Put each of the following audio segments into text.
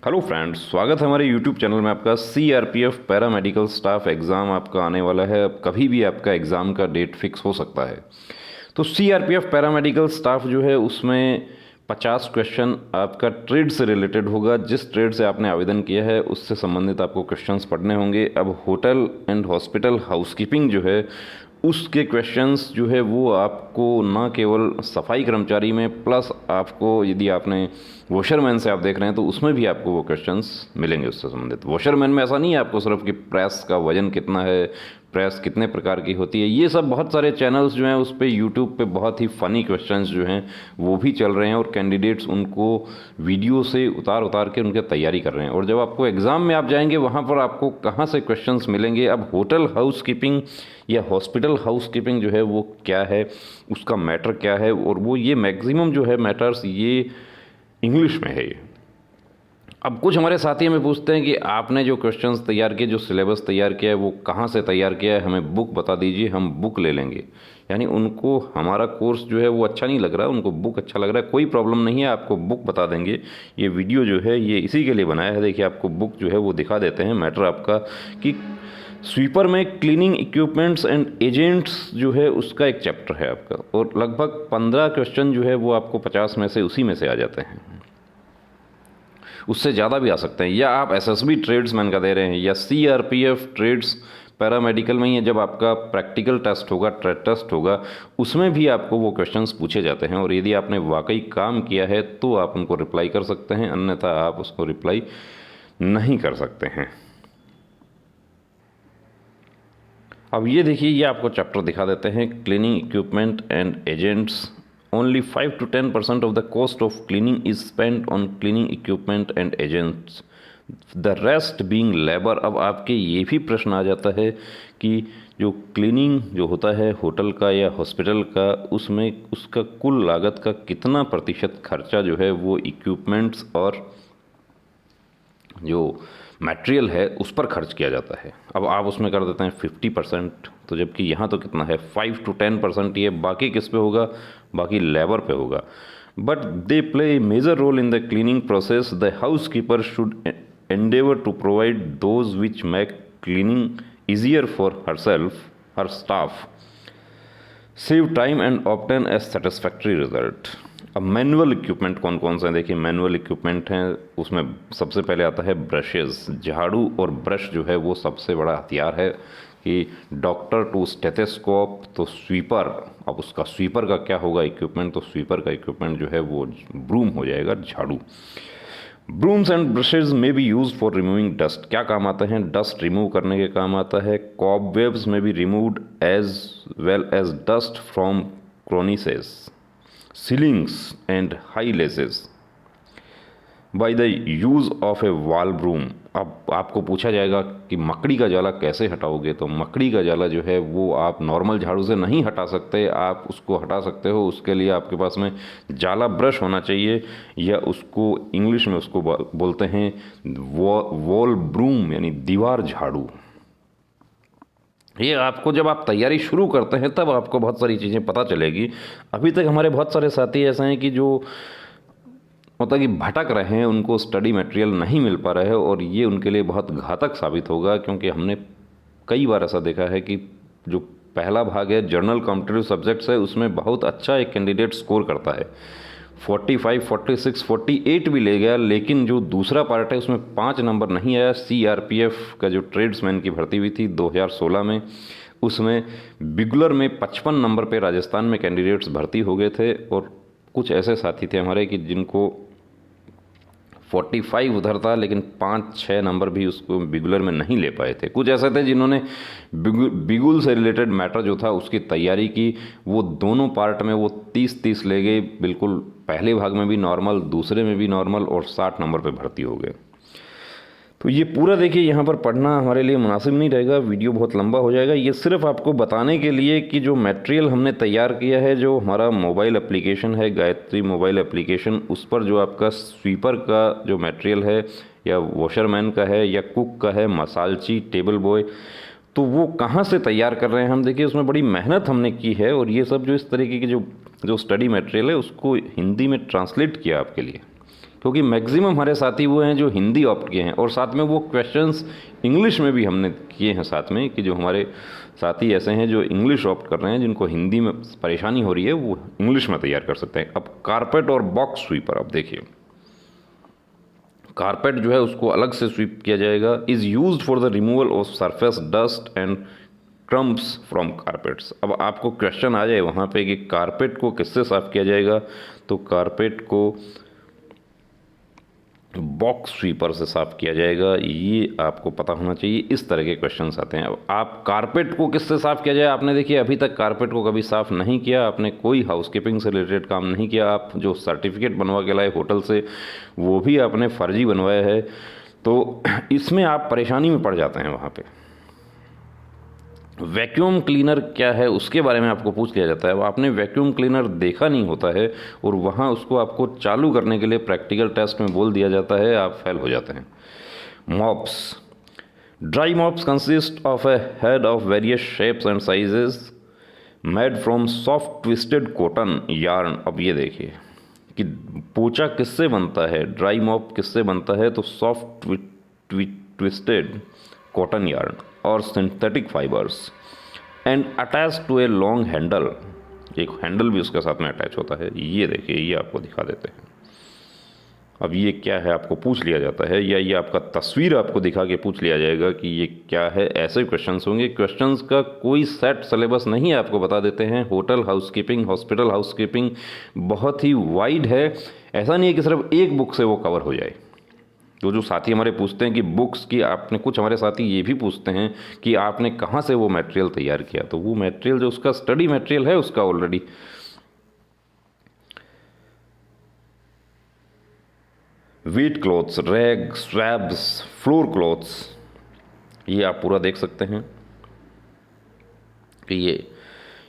Hello friends, स्वागत है हमारे यूट्यूब चैनल में। आपका सीआरपीएफ पैरामेडिकल स्टाफ एग्ज़ाम आपका आने वाला है। अब कभी भी आपका एग्ज़ाम का डेट फिक्स हो सकता है। तो सीआरपीएफ पैरामेडिकल स्टाफ जो है उसमें 50 क्वेश्चन आपका ट्रेड से रिलेटेड होगा। जिस ट्रेड से आपने आवेदन किया है उससे संबंधित आपको क्वेश्चंस पढ़ने होंगे। अब होटल एंड हॉस्पिटल हाउसकीपिंग जो है उसके क्वेश्चंस जो है वो आपको ना केवल सफाई कर्मचारी में, प्लस आपको यदि आपने वॉशरमैन से आप देख रहे हैं तो उसमें भी आपको वो क्वेश्चंस मिलेंगे उससे संबंधित। वॉशरमैन में ऐसा नहीं है आपको सिर्फ कि प्रेस का वजन कितना है, प्रेस कितने प्रकार की होती है, ये सब बहुत सारे चैनल्स जो हैं उस पर यूट्यूब पे बहुत ही फ़नी क्वेश्चंस जो हैं वो भी चल रहे हैं और कैंडिडेट्स उनको वीडियो से उतार उतार के उनकी तैयारी कर रहे हैं। और जब आपको एग्ज़ाम में आप जाएंगे वहाँ पर आपको कहाँ से क्वेश्चंस मिलेंगे। अब होटल हाउस कीपिंग या हॉस्पिटल हाउस कीपिंग जो है वो क्या है, उसका मैटर क्या है, और वो ये मैक्सिमम जो है मैटर्स ये इंग्लिश में है ये। अब कुछ हमारे साथी हमें पूछते हैं कि आपने जो क्वेश्चंस तैयार किए, जो सिलेबस तैयार किया है वो कहाँ से तैयार किया है, हमें बुक बता दीजिए, हम बुक ले लेंगे। यानी उनको हमारा कोर्स जो है वो अच्छा नहीं लग रहा है, उनको बुक अच्छा लग रहा है। कोई प्रॉब्लम नहीं है, आपको बुक बता देंगे। ये वीडियो जो है ये इसी के लिए बनाया है। देखिए आपको बुक जो है वो दिखा देते हैं। मैटर आपका कि स्वीपर में क्लीनिंग इक्विपमेंट्स एंड एजेंट्स जो है उसका एक चैप्टर है आपका, और लगभग 15 क्वेश्चन जो है वो आपको 50 में से उसी में से आ जाते हैं। उससे ज़्यादा भी आ सकते हैं। या आप एसएसबी ट्रेड्समैन का दे रहे हैं या सीआरपीएफ ट्रेड्स पैरामेडिकल में ही है, जब आपका प्रैक्टिकल टेस्ट होगा, ट्रेड टेस्ट होगा, उसमें भी आपको वो क्वेश्चंस पूछे जाते हैं। और यदि आपने वाकई काम किया है तो आप उनको रिप्लाई कर सकते हैं, अन्यथा आप उसको रिप्लाई नहीं कर सकते हैं। अब ये देखिए, ये आपको चैप्टर दिखा देते हैं, cleaning equipment and agents. Only 5 to 10% of the cost of cleaning is spend on cleaning equipment and agents, the rest being labour. अब आपके ये भी प्रश्न आ जाता है कि जो क्लीनिंग जो होता है होटल का या हॉस्पिटल का, उसमें उसका कुल लागत का कितना प्रतिशत खर्चा जो है वो इक्विपमेंट्स और जो मटेरियल है उस पर खर्च किया जाता है। अब आप उसमें कर देते हैं 50%, तो जबकि यहाँ तो कितना है 5 to 10%। ये बाकी किस पे होगा, बाकी लेबर पे होगा। But they play a major role in the cleaning process. The housekeeper should endeavor to provide those which make cleaning easier for herself, her staff, save time and obtain a satisfactory result। अब manual equipment कौन कौन से हैं, देखिए manual equipment हैं, उसमें सबसे पहले आता है ब्रशेस। झाड़ू और ब्रश जो है वो सबसे बड़ा हथियार है कि डॉक्टर टू स्टेथोस्कोप, तो स्वीपर। अब उसका स्वीपर का क्या होगा इक्विपमेंट, तो स्वीपर का इक्विपमेंट जो है वो ब्रूम हो जाएगा, झाड़ू। ब्रूम्स एंड ब्रशेज में B use for removing dust. क्या काम आता है, डस्ट रिमूव करने के काम आता है। Cobwebs may be removed as well as dust from crevices, ceilings and high ledges by the use of a wall broom. अब आपको पूछा जाएगा कि मकड़ी का जाला कैसे हटाओगे, तो मकड़ी का जाला जो है वो आप नॉर्मल झाड़ू से नहीं हटा सकते। आप उसको हटा सकते हो, उसके लिए आपके पास में जाला ब्रश होना चाहिए, या उसको इंग्लिश में उसको बोलते हैं वॉल ब्रूम, यानी दीवार झाड़ू। ये आपको जब आप तैयारी शुरू करते हैं तब आपको बहुत सारी चीज़ें पता चलेगी। अभी तक हमारे बहुत सारे साथी ऐसे हैं कि जो मतलब कि भटक रहे हैं, उनको स्टडी मटेरियल नहीं मिल पा रहा है, और ये उनके लिए बहुत घातक साबित होगा। क्योंकि हमने कई बार ऐसा देखा है कि जो पहला भाग है जर्नल कॉम्पिटिटिव सब्जेक्ट्स है, उसमें बहुत अच्छा एक कैंडिडेट स्कोर करता है, 45, 46, 48 भी ले गया, लेकिन जो दूसरा पार्ट है उसमें 5 नंबर नहीं आया। सीआरपीएफ का जो ट्रेड्समैन की भर्ती हुई थी 2016 में, उसमें बिगुलर में 55 नंबर पे राजस्थान में कैंडिडेट्स भर्ती हो गए थे। और कुछ ऐसे साथी थे हमारे कि जिनको 45 उधर था, लेकिन 5-6 नंबर भी उसको बिगुलर में नहीं ले पाए थे। कुछ ऐसे थे जिन्होंने बिगुल से रिलेटेड मैटर जो था उसकी तैयारी की, वो दोनों पार्ट में वो 30-30 ले गए, बिल्कुल पहले भाग में भी नॉर्मल, दूसरे में भी नॉर्मल, और 60 नंबर पे भर्ती हो गए। तो ये पूरा देखिए यहाँ पर पढ़ना हमारे लिए मुनासिब नहीं रहेगा, वीडियो बहुत लंबा हो जाएगा। ये सिर्फ आपको बताने के लिए कि जो मटेरियल हमने तैयार किया है, जो हमारा मोबाइल एप्लीकेशन है गायत्री मोबाइल एप्लीकेशन, उस पर जो आपका स्वीपर का जो मटेरियल है, या वॉशरमैन का है, या कुक का है, मसालची, टेबल बॉय, तो वो कहाँ से तैयार कर रहे हैं हम, देखिए उसमें बड़ी मेहनत हमने की है। और ये सब जो इस तरीके की जो स्टडी मटेरियल है उसको हिंदी में ट्रांसलेट किया आपके लिए, क्योंकि मैक्सिमम हमारे साथी वो हैं जो हिंदी ऑप्ट किए हैं, और साथ में वो क्वेश्चंस इंग्लिश में भी हमने किए हैं साथ में, कि जो हमारे साथी ऐसे हैं जो इंग्लिश ऑप्ट कर रहे हैं, जिनको हिंदी में परेशानी हो रही है, वो इंग्लिश में तैयार कर सकते हैं। अब कारपेट और बॉक्स स्वीपर, अब देखिए कारपेट जो है उसको अलग से स्वीप किया जाएगा। Is used for the removal of surface dust and crumbs from carpets. अब आपको क्वेश्चन आ जाए वहाँ पे कि कारपेट को किससे साफ़ किया जाएगा, तो कारपेट को बॉक्स स्वीपर से साफ़ किया जाएगा, ये आपको पता होना चाहिए। इस तरह के क्वेश्चंस आते हैं। अब आप कारपेट को किससे साफ़ किया जाए, आपने देखिए अभी तक कारपेट को कभी साफ़ नहीं किया, आपने कोई हाउसकीपिंग से रिलेटेड काम नहीं किया, आप जो सर्टिफिकेट बनवा के लाए होटल से वो भी आपने फर्जी बनवाया है, तो इसमें आप परेशानी में पड़ जाते हैं वहाँ पे। वैक्यूम क्लीनर क्या है उसके बारे में आपको पूछ लिया जाता है। अब आपने वैक्यूम क्लीनर देखा नहीं होता है और वहाँ उसको आपको चालू करने के लिए प्रैक्टिकल टेस्ट में बोल दिया जाता है, आप फेल हो जाते हैं। Mops, dry mops consist of A head of various shapes and sizes made from soft twisted cotton yarn. अब ये देखिए कि पोचा किससे बनता है, ड्राई मॉप किससे बनता है, तो सॉफ्ट ट्विस्टेड कॉटन यार्न और synthetic fibres and attach to a long handle. एक हैंडल भी उसके साथ में अटैच होता है। ये देखिए, ये आपको दिखा देते हैं। अब ये क्या है आपको पूछ लिया जाता है, या ये आपका तस्वीर आपको दिखा के पूछ लिया जाएगा कि ये क्या है। ऐसे क्वेश्चंस होंगे। क्वेश्चंस का कोई सेट सिलेबस नहीं है, आपको बता देते हैं। होटल हाउसकीपिंग, हॉस्पिटल हाउसकीपिंग बहुत ही वाइड है। ऐसा नहीं है कि सिर्फ एक बुक से वो कवर हो जाए। जो साथी हमारे पूछते हैं कि बुक्स की, आपने कुछ हमारे साथी ये भी पूछते हैं कि आपने कहाँ से वो मटेरियल तैयार किया, तो वो मटेरियल जो उसका स्टडी मटेरियल है उसका already wheat clothes, rag, swabs, floor clothes, ये आप पूरा देख सकते हैं कि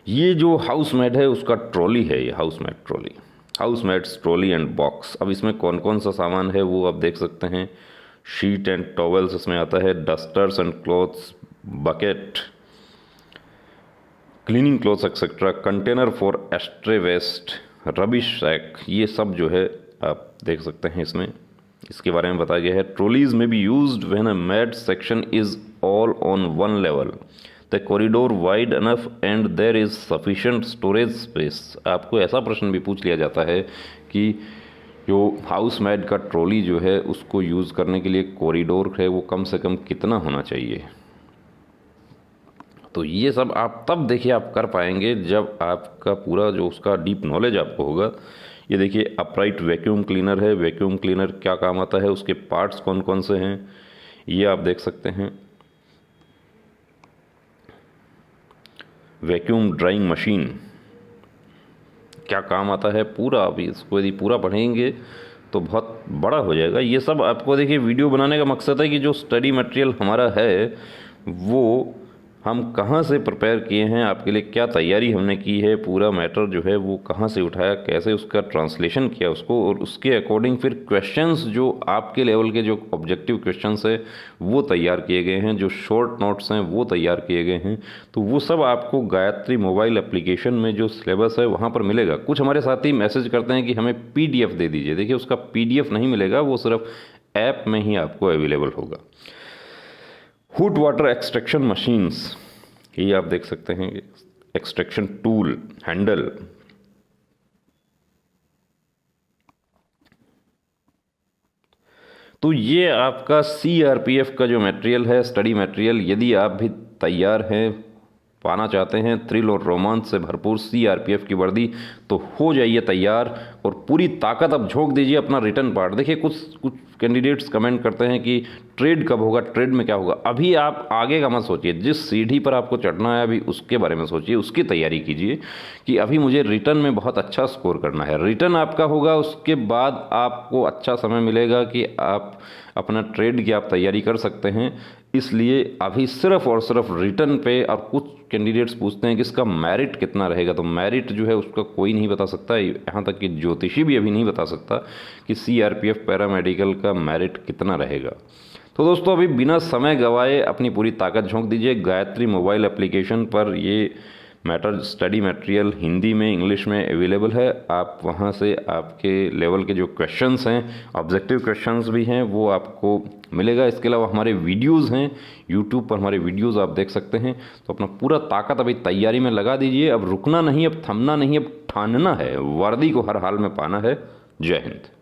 ये जो हाउस मेड है उसका ट्रॉली है, ये housemaid trolley, housemaids trolley and box. अब इसमें कौन कौन सा सामान है वो आप देख सकते हैं। शीट एंड टॉवेल्स इसमें आता है, dusters and cloths, bucket, cleaning cloths etcetera, container for ashtray waste, rubbish sack, ये सब जो है आप देख सकते हैं। इसमें इसके बारे में बताया गया है। Trolleys may be used when a maid section is all on one level, the corridor wide enough and there is sufficient storage space. आपको ऐसा प्रश्न भी पूछ लिया जाता है कि जो हाउस मेड का ट्रॉली जो है उसको यूज़ करने के लिए कॉरिडोर है वो कम से कम कितना होना चाहिए। तो ये सब आप तब देखिए आप कर पाएंगे जब आपका पूरा जो उसका डीप नॉलेज आपको होगा। ये देखिए अपराइट वैक्यूम क्लीनर है। वैक्यूम क्लीनर क्या काम आता है, उसके पार्ट्स कौन कौन से हैं, ये आप देख सकते हैं। वैक्यूम ड्राइंग मशीन क्या काम आता है पूरा, अभी इसको यदि पूरा पढ़ेंगे तो बहुत बड़ा हो जाएगा। ये सब आपको देखिए वीडियो बनाने का मकसद है कि जो स्टडी मटेरियल हमारा है वो हम कहाँ से प्रिपेयर किए हैं, आपके लिए क्या तैयारी हमने की है, पूरा मैटर जो है वो कहाँ से उठाया, कैसे उसका ट्रांसलेशन किया उसको, और उसके अकॉर्डिंग फिर क्वेश्चंस जो आपके लेवल के जो ऑब्जेक्टिव क्वेश्चंस है वो तैयार किए गए हैं, जो शॉर्ट नोट्स हैं वो तैयार किए गए हैं। तो वो सब आपको गायत्री मोबाइल एप्लीकेशन में जो सिलेबस है वहाँ पर मिलेगा। कुछ हमारे साथी मैसेज करते हैं कि हमें PDF दे दीजिए। देखिए उसका PDF नहीं मिलेगा, वो सिर्फ ऐप में ही आपको अवेलेबल होगा। हुड वाटर एक्सट्रैक्शन मशीन्स, ये आप देख सकते हैं। एक्सट्रैक्शन टूल, हैंडल, तो ये आपका CRPF का जो मटेरियल है, स्टडी मटेरियल, यदि आप भी तैयार हैं, पाना चाहते हैं थ्रिल और रोमांच से भरपूर CRPF की वर्दी, तो हो जाइए तैयार और पूरी ताकत अब झोंक दीजिए अपना रिटर्न पार्ट। देखिए कुछ कैंडिडेट्स कमेंट करते हैं कि ट्रेड कब होगा, ट्रेड में क्या होगा। अभी आप आगे का मत सोचिए, जिस सीढ़ी पर आपको चढ़ना है अभी उसके बारे में सोचिए, उसकी तैयारी कीजिए कि अभी मुझे रिटर्न में बहुत अच्छा स्कोर करना है। रिटर्न आपका होगा, उसके बाद आपको अच्छा समय मिलेगा कि आप अपना ट्रेड की आप तैयारी कर सकते हैं। इसलिए अभी सिर्फ और सिर्फ रिटर्न पे, और कुछ कैंडिडेट्स पूछते हैं कि इसका मेरिट कितना रहेगा, तो मेरिट जो है उसका कोई नहीं बता सकता, यहाँ तक कि ज्योतिषी भी अभी नहीं बता सकता कि CRPF पैरामेडिकल का मेरिट कितना रहेगा। तो दोस्तों अभी बिना समय गवाए अपनी पूरी ताकत झोंक दीजिए। गायत्री मोबाइल एप्लीकेशन पर ये स्टडी मटेरियल हिंदी में, इंग्लिश में अवेलेबल है। आप वहाँ से आपके लेवल के जो क्वेश्चंस हैं, ऑब्जेक्टिव क्वेश्चंस भी हैं, वो आपको मिलेगा। इसके अलावा हमारे वीडियोज़ हैं, यूट्यूब पर हमारे वीडियोज़ आप देख सकते हैं। तो अपना पूरा ताकत अभी तैयारी में लगा दीजिए। अब रुकना नहीं, अब थमना नहीं, अब ठानना है, वर्दी को हर हाल में पाना है। जय हिंद।